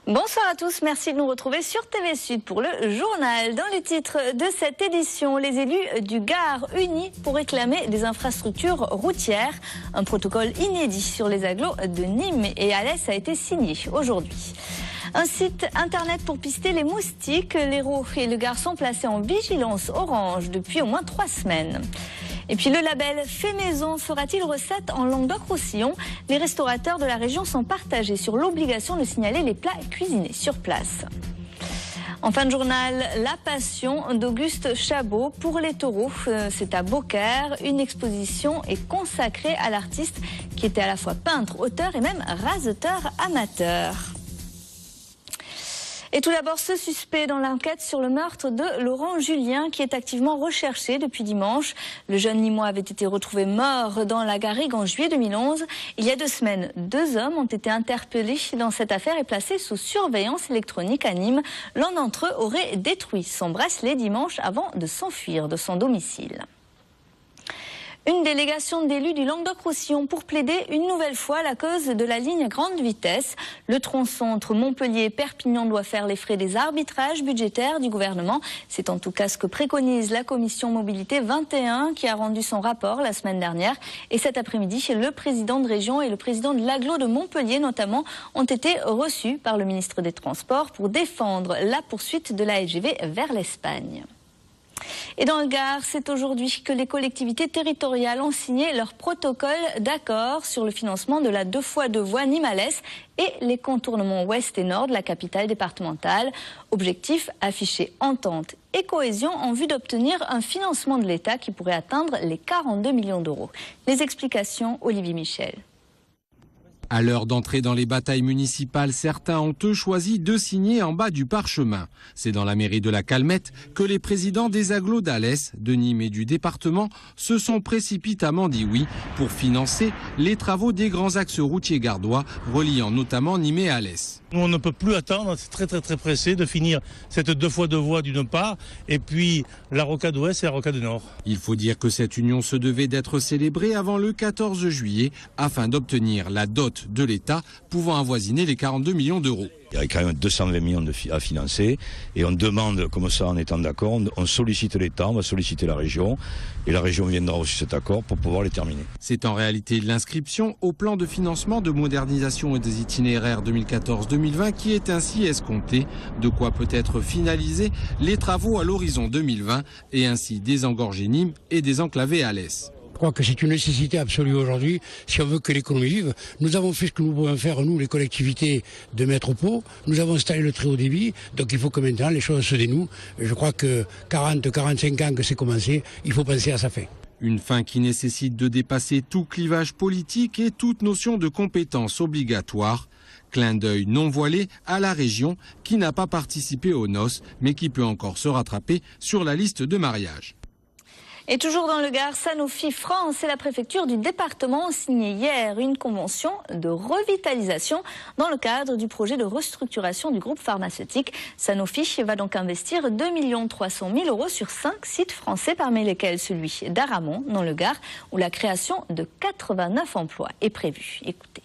Bonsoir à tous, merci de nous retrouver sur TV Sud pour le journal. Dans les titres de cette édition, les élus du Gard unis pour réclamer des infrastructures routières. Un protocole inédit sur les agglos de Nîmes et Alès a été signé aujourd'hui. Un site internet pour pister les moustiques. L'Hérault et le Gard sont placés en vigilance orange depuis au moins 3 semaines. Et puis le label Fait Maison fera-t-il recette en Languedoc-Roussillon? Les restaurateurs de la région sont partagés sur l'obligation de signaler les plats cuisinés sur place. En fin de journal, la passion d'Auguste Chabot pour les taureaux. C'est à Beaucaire. Une exposition est consacrée à l'artiste qui était à la fois peintre, auteur et même raseteur amateur. Et tout d'abord, ce suspect dans l'enquête sur le meurtre de Laurent Julien, qui est activement recherché depuis dimanche. Le jeune Nîmois avait été retrouvé mort dans la Garrigue en juillet 2011. Il y a 2 semaines, 2 hommes ont été interpellés dans cette affaire et placés sous surveillance électronique à Nîmes. L'un d'entre eux aurait détruit son bracelet dimanche avant de s'enfuir de son domicile. Une délégation d'élus du Languedoc-Roussillon pour plaider une nouvelle fois la cause de la ligne grande vitesse. Le tronçon entre Montpellier et Perpignan doit faire les frais des arbitrages budgétaires du gouvernement. C'est en tout cas ce que préconise la commission mobilité 21 qui a rendu son rapport la semaine dernière. Et cet après-midi, le président de région et le président de l'agglo de Montpellier notamment ont été reçus par le ministre des Transports pour défendre la poursuite de la LGV vers l'Espagne. Et dans le Gard, c'est aujourd'hui que les collectivités territoriales ont signé leur protocole d'accord sur le financement de la 2x2 voies Nîmes-Alès et les contournements ouest et nord de la capitale départementale. Objectif, afficher entente et cohésion en vue d'obtenir un financement de l'État qui pourrait atteindre les 42 millions d'euros. Les explications, Olivier Michel. À l'heure d'entrer dans les batailles municipales, certains ont eux choisi de signer en bas du parchemin. C'est dans la mairie de la Calmette que les présidents des agglos d'Alès, de Nîmes et du département se sont précipitamment dit oui pour financer les travaux des grands axes routiers gardois reliant notamment Nîmes et Alès. On ne peut plus attendre, c'est très pressé de finir cette 2x2 voies d'une part et puis la rocade ouest et la rocade nord. Il faut dire que cette union se devait d'être célébrée avant le 14 juillet afin d'obtenir la dot de l'État pouvant avoisiner les 42 millions d'euros. Il y a quand même 220 millions à financer et on demande, comme ça en étant d'accord, on sollicite l'État, on va solliciter la région et la région viendra aussi cet accord pour pouvoir les terminer. C'est en réalité l'inscription au plan de financement de modernisation et des itinéraires 2014-2020 qui est ainsi escompté, de quoi peut-être finaliser les travaux à l'horizon 2020 et ainsi désengorger Nîmes et désenclaver Alès. Je crois que c'est une nécessité absolue aujourd'hui si on veut que l'économie vive. Nous avons fait ce que nous pouvons faire, nous, les collectivités de métropole. Nous avons installé le très haut débit, donc il faut que maintenant les choses se dénouent. Je crois que 40-45 ans que c'est commencé, il faut penser à sa fin. Une fin qui nécessite de dépasser tout clivage politique et toute notion de compétence obligatoire. Clin d'œil non voilé à la région qui n'a pas participé aux noces, mais qui peut encore se rattraper sur la liste de mariage. Et toujours dans le Gard, Sanofi France et la préfecture du département ont signé hier une convention de revitalisation dans le cadre du projet de restructuration du groupe pharmaceutique. Sanofi va donc investir 2 300 000 € sur 5 sites français, parmi lesquels celui d'Aramon, dans le Gard, où la création de 89 emplois est prévue. Écoutez.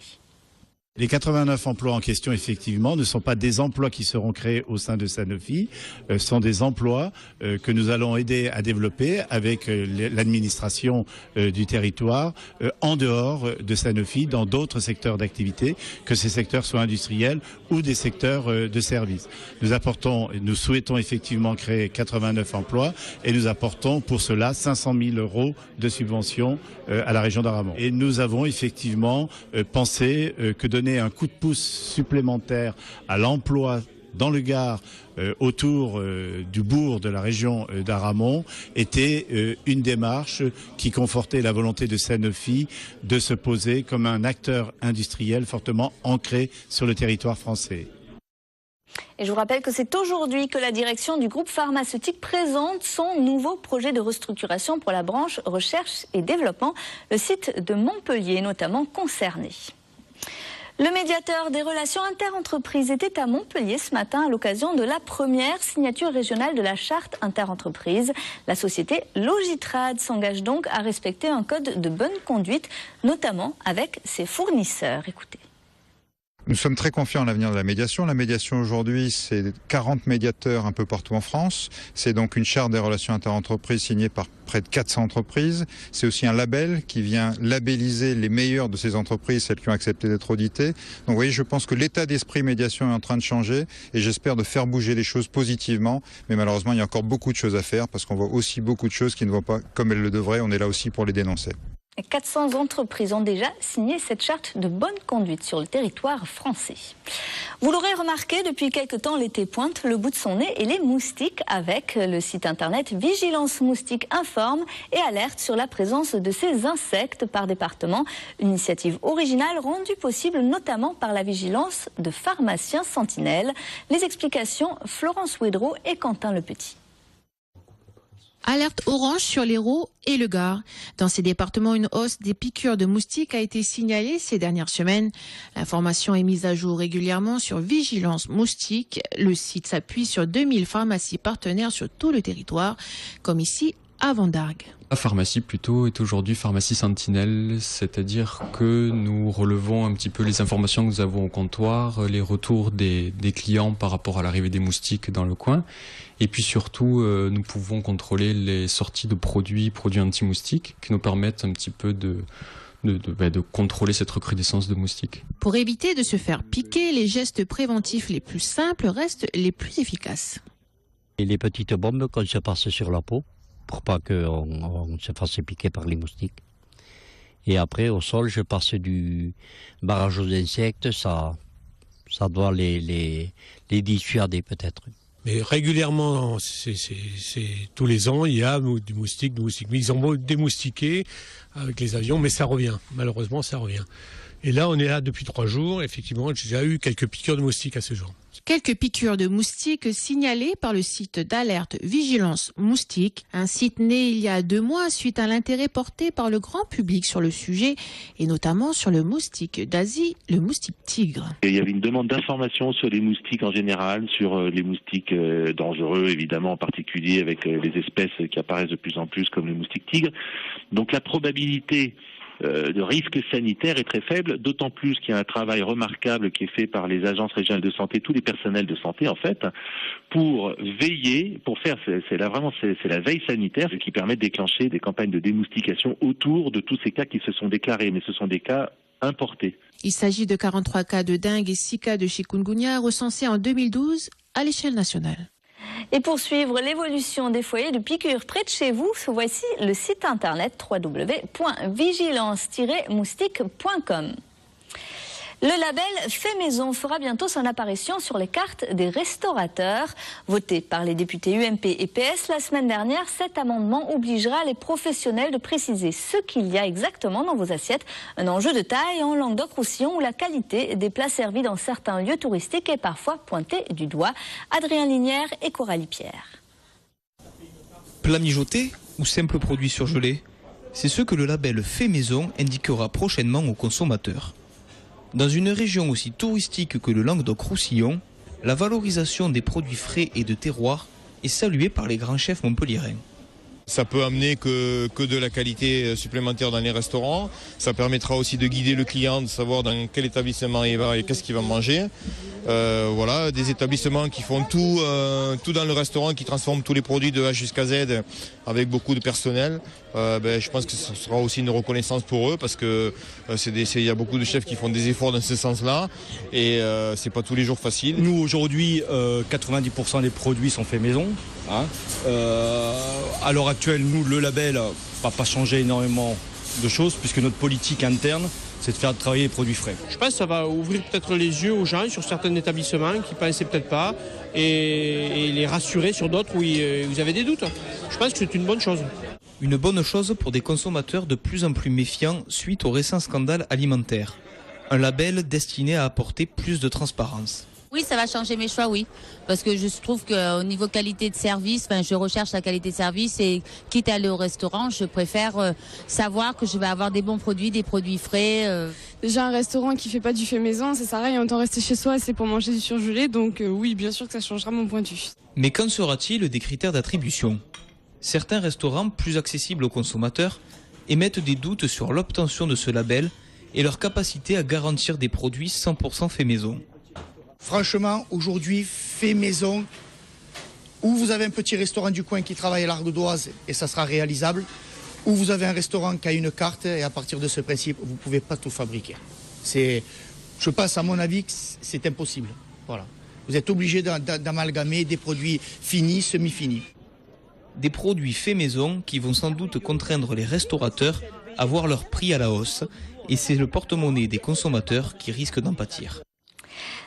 Les 89 emplois en question, effectivement, ne sont pas des emplois qui seront créés au sein de Sanofi, ce sont des emplois que nous allons aider à développer avec l'administration du territoire en dehors de Sanofi, dans d'autres secteurs d'activité, que ces secteurs soient industriels ou des secteurs de services. Nous souhaitons effectivement créer 89 emplois et nous apportons pour cela 500 000 € de subventions à la région d'Aramon. Et nous avons effectivement pensé que donner un coup de pouce supplémentaire à l'emploi dans le Gard autour du bourg de la région d'Aramon était une démarche qui confortait la volonté de Sanofi de se poser comme un acteur industriel fortement ancré sur le territoire français. Et je vous rappelle que c'est aujourd'hui que la direction du groupe pharmaceutique présente son nouveau projet de restructuration pour la branche recherche et développement, le site de Montpellier notamment concerné. Le médiateur des relations interentreprises était à Montpellier ce matin à l'occasion de la première signature régionale de la charte interentreprises. La société Logitrade s'engage donc à respecter un code de bonne conduite, notamment avec ses fournisseurs. Écoutez. Nous sommes très confiants en l'avenir de la médiation. La médiation aujourd'hui, c'est 40 médiateurs un peu partout en France. C'est donc une charte des relations interentreprises signée par près de 400 entreprises. C'est aussi un label qui vient labelliser les meilleures de ces entreprises, celles qui ont accepté d'être auditées. Donc vous voyez, je pense que l'état d'esprit médiation est en train de changer et j'espère de faire bouger les choses positivement. Mais malheureusement, il y a encore beaucoup de choses à faire parce qu'on voit aussi beaucoup de choses qui ne vont pas comme elles le devraient. On est là aussi pour les dénoncer. 400 entreprises ont déjà signé cette charte de bonne conduite sur le territoire français. Vous l'aurez remarqué, depuis quelque temps, l'été pointe le bout de son nez et les moustiques avec le site internet Vigilance Moustique informe et alerte sur la présence de ces insectes par département. Une initiative originale rendue possible notamment par la vigilance de pharmaciens sentinelles. Les explications, Florence Ouédreau et Quentin Lepetit. Alerte orange sur l'Hérault et le Gard. Dans ces départements, une hausse des piqûres de moustiques a été signalée ces dernières semaines. L'information est mise à jour régulièrement sur Vigilance Moustique. Le site s'appuie sur 2000 pharmacies partenaires sur tout le territoire, comme ici à Vendargues. La pharmacie plutôt est aujourd'hui pharmacie sentinelle, c'est-à-dire que nous relevons un petit peu les informations que nous avons au comptoir, les retours des clients par rapport à l'arrivée des moustiques dans le coin. Et puis surtout, nous pouvons contrôler les sorties de produits anti-moustiques qui nous permettent un petit peu de contrôler cette recrudescence de moustiques. Pour éviter de se faire piquer, les gestes préventifs les plus simples restent les plus efficaces. Et les petites bombes qu'on se passe sur la peau pour pas qu'on se fasse piquer par les moustiques. Et après, au sol, je passe du barrage aux insectes, ça doit les dissuader peut-être. Mais régulièrement, c'est tous les ans, il y a des moustiques. Mais ils ont démoustiqué avec les avions, mais ça revient. Malheureusement, ça revient. Et là, on est là depuis 3 jours. Effectivement, j'ai déjà eu quelques piqûres de moustiques à ce jour. Quelques piqûres de moustiques signalées par le site d'alerte Vigilance Moustique, un site né il y a 2 mois suite à l'intérêt porté par le grand public sur le sujet et notamment sur le moustique d'Asie, le moustique tigre. Il y avait une demande d'information sur les moustiques en général, sur les moustiques dangereux évidemment en particulier avec les espèces qui apparaissent de plus en plus comme le moustique tigre. Donc la probabilité de risque sanitaire est très faible, d'autant plus qu'il y a un travail remarquable qui est fait par les agences régionales de santé, tous les personnels de santé en fait, pour veiller, pour faire, c'est la veille sanitaire qui permet de déclencher des campagnes de démoustication autour de tous ces cas qui se sont déclarés, mais ce sont des cas importés. Il s'agit de 43 cas de dengue et 6 cas de chikungunya recensés en 2012 à l'échelle nationale. Et pour suivre l'évolution des foyers de piqûres près de chez vous, voici le site internet www.vigilance-moustique.com. Le label Fait Maison fera bientôt son apparition sur les cartes des restaurateurs. Voté par les députés UMP et PS la semaine dernière, cet amendement obligera les professionnels de préciser ce qu'il y a exactement dans vos assiettes. Un enjeu de taille en Languedoc-Roussillon où la qualité des plats servis dans certains lieux touristiques est parfois pointée du doigt. Adrien Linière et Coralie Pierre. Plat mijoté ou simple produit surgelé, c'est ce que le label Fait Maison indiquera prochainement aux consommateurs. Dans une région aussi touristique que le Languedoc-Roussillon, la valorisation des produits frais et de terroir est saluée par les grands chefs montpelliérains. Ça peut amener que de la qualité supplémentaire dans les restaurants. Ça permettra aussi de guider le client, de savoir dans quel établissement il va et qu'est-ce qu'il va manger. Voilà, des établissements qui font tout dans le restaurant, qui transforment tous les produits de A jusqu'à Z avec beaucoup de personnel. Je pense que ce sera aussi une reconnaissance pour eux parce que il y a beaucoup de chefs qui font des efforts dans ce sens-là et c'est pas tous les jours facile. Nous aujourd'hui, 90% des produits sont faits maison. Hein. À l'heure actuelle, nous, le label va pas changer énormément de choses puisque notre politique interne, c'est de faire travailler les produits frais. Je pense que ça va ouvrir peut-être les yeux aux gens sur certains établissements qui ne pensaient peut-être pas et les rassurer sur d'autres où vous avez des doutes. Je pense que c'est une bonne chose. Une bonne chose pour des consommateurs de plus en plus méfiants suite au récent scandale alimentaire. Un label destiné à apporter plus de transparence. Oui, ça va changer mes choix, oui. Parce que je trouve qu'au niveau qualité de service, je recherche la qualité de service et quitte à aller au restaurant, je préfère savoir que je vais avoir des bons produits, des produits frais. Déjà un restaurant qui fait pas du fait maison, ça sert à rien, autant rester chez soi, c'est pour manger du surgelé, donc oui, bien sûr que ça changera mon point de vue. Mais qu'en sera-t-il des critères d'attribution ? Certains restaurants plus accessibles aux consommateurs émettent des doutes sur l'obtention de ce label et leur capacité à garantir des produits 100% faits maison. Franchement, aujourd'hui, fait maison, ou vous avez un petit restaurant du coin qui travaille à l'Ardoise et ça sera réalisable, ou vous avez un restaurant qui a une carte et à partir de ce principe, vous ne pouvez pas tout fabriquer. Je pense à mon avis que c'est impossible. Voilà. Vous êtes obligé d'amalgamer des produits finis, semi-finis. Des produits faits maison qui vont sans doute contraindre les restaurateurs à voir leur prix à la hausse, et c'est le porte-monnaie des consommateurs qui risque d'en pâtir.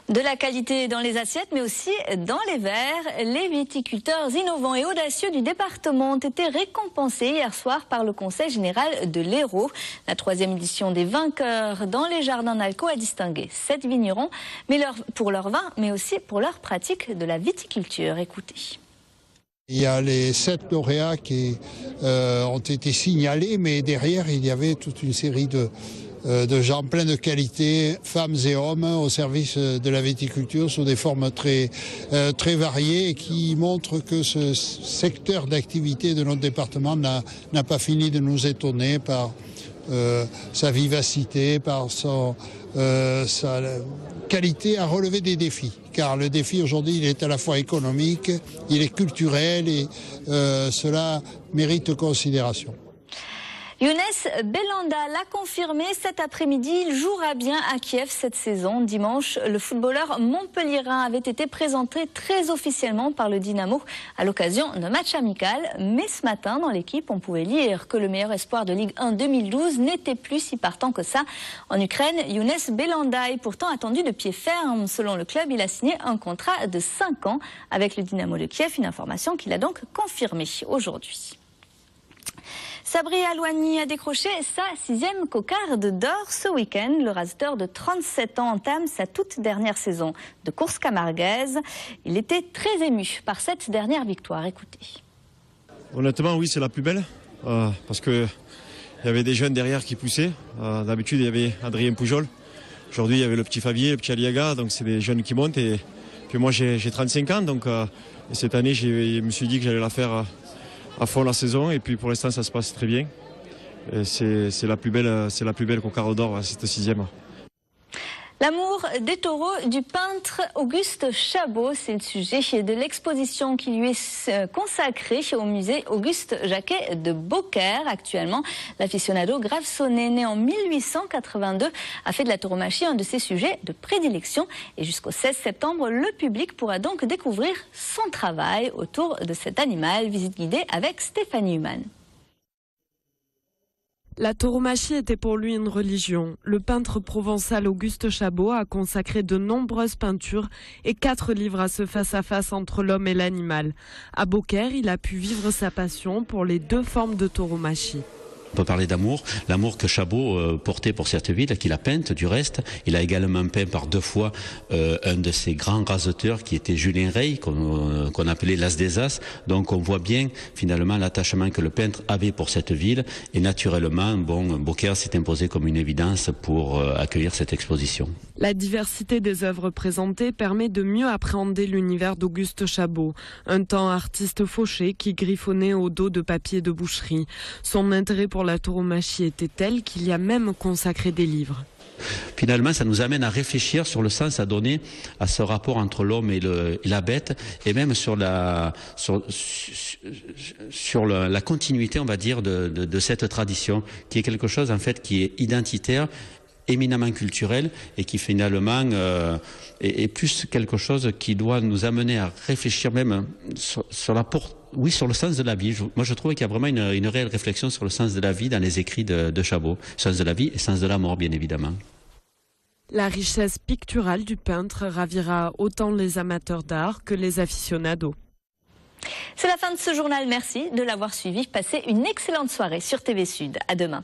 De la qualité dans les assiettes, mais aussi dans les verres. Les viticulteurs innovants et audacieux du département ont été récompensés hier soir par le Conseil général de l'Hérault. La 3e édition des vainqueurs dans les jardins d'Alco a distingué 7 vignerons pour leur vin, mais aussi pour leur pratique de la viticulture. Écoutez. Il y a les 7 lauréats qui ont été signalés, mais derrière, il y avait toute une série de gens pleins de qualité, femmes et hommes, au service de la viticulture sous des formes très variées et qui montrent que ce secteur d'activité de notre département n'a pas fini de nous étonner par sa vivacité, par sa qualité à relever des défis. Car le défi aujourd'hui, il est à la fois économique, il est culturel et cela mérite considération. Younes Belhanda l'a confirmé cet après-midi, il jouera bien à Kiev cette saison. Dimanche, le footballeur montpelliérain avait été présenté très officiellement par le Dynamo à l'occasion d'un match amical. Mais ce matin, dans l'équipe, on pouvait lire que le meilleur espoir de Ligue 1 2012 n'était plus si partant que ça. En Ukraine, Younes Belhanda est pourtant attendu de pied ferme. Selon le club, il a signé un contrat de 5 ans avec le Dynamo de Kiev, une information qu'il a donc confirmée aujourd'hui. Sabri Alouani a décroché sa 6e cocarde d'or ce week-end. Le raseteur de 37 ans entame sa toute dernière saison de course camarguaise. Il était très ému par cette dernière victoire. Écoutez. Honnêtement, oui, c'est la plus belle. Parce qu'il y avait des jeunes derrière qui poussaient. D'habitude, il y avait Adrien Pujol. Aujourd'hui, il y avait le petit Fabier, le petit Aliaga. Donc, c'est des jeunes qui montent. Et puis moi, j'ai 35 ans. Donc, et cette année, je me suis dit que j'allais la faire à fond la saison, et puis pour l'instant ça se passe très bien. C'est la plus belle cocarde d'or, cette 6e. L'amour des taureaux du peintre Auguste Chabot, c'est le sujet de l'exposition qui lui est consacrée au musée Auguste Jacquet de Beaucaire. Actuellement, l'aficionado graveçonnais, né en 1882, a fait de la tauromachie un de ses sujets de prédilection. Et jusqu'au 16 septembre, le public pourra donc découvrir son travail autour de cet animal. Visite guidée avec Stéphanie Humann. La tauromachie était pour lui une religion. Le peintre provençal Auguste Chabot a consacré de nombreuses peintures et 4 livres à ce face-à-face entre l'homme et l'animal. À Beaucaire, il a pu vivre sa passion pour les 2 formes de tauromachie. On peut parler d'amour, l'amour que Chabot portait pour cette ville, qu'il a peinte du reste. Il a également peint par 2 fois un de ses grands raseteurs qui était Julien Rey, qu'on appelait l'As des As. Donc on voit bien finalement l'attachement que le peintre avait pour cette ville. Et naturellement, Beaucaire s'est imposé comme une évidence pour accueillir cette exposition. La diversité des œuvres présentées permet de mieux appréhender l'univers d'Auguste Chabot, un temps artiste fauché qui griffonnait au dos de papier de boucherie. Son intérêt pour la tauromachie était tel qu'il y a même consacré des livres. Finalement, ça nous amène à réfléchir sur le sens à donner à ce rapport entre l'homme et la bête, et même sur la continuité, on va dire, de cette tradition, qui est quelque chose en fait qui est identitaire, éminemment culturel, et qui finalement est plus quelque chose qui doit nous amener à réfléchir même sur le sens de la vie. Moi, je trouve qu'il y a vraiment une réelle réflexion sur le sens de la vie dans les écrits de Chabot. Sens de la vie et sens de la mort, bien évidemment. La richesse picturale du peintre ravira autant les amateurs d'art que les aficionados. C'est la fin de ce journal. Merci de l'avoir suivi. Passez une excellente soirée sur TV Sud. À demain.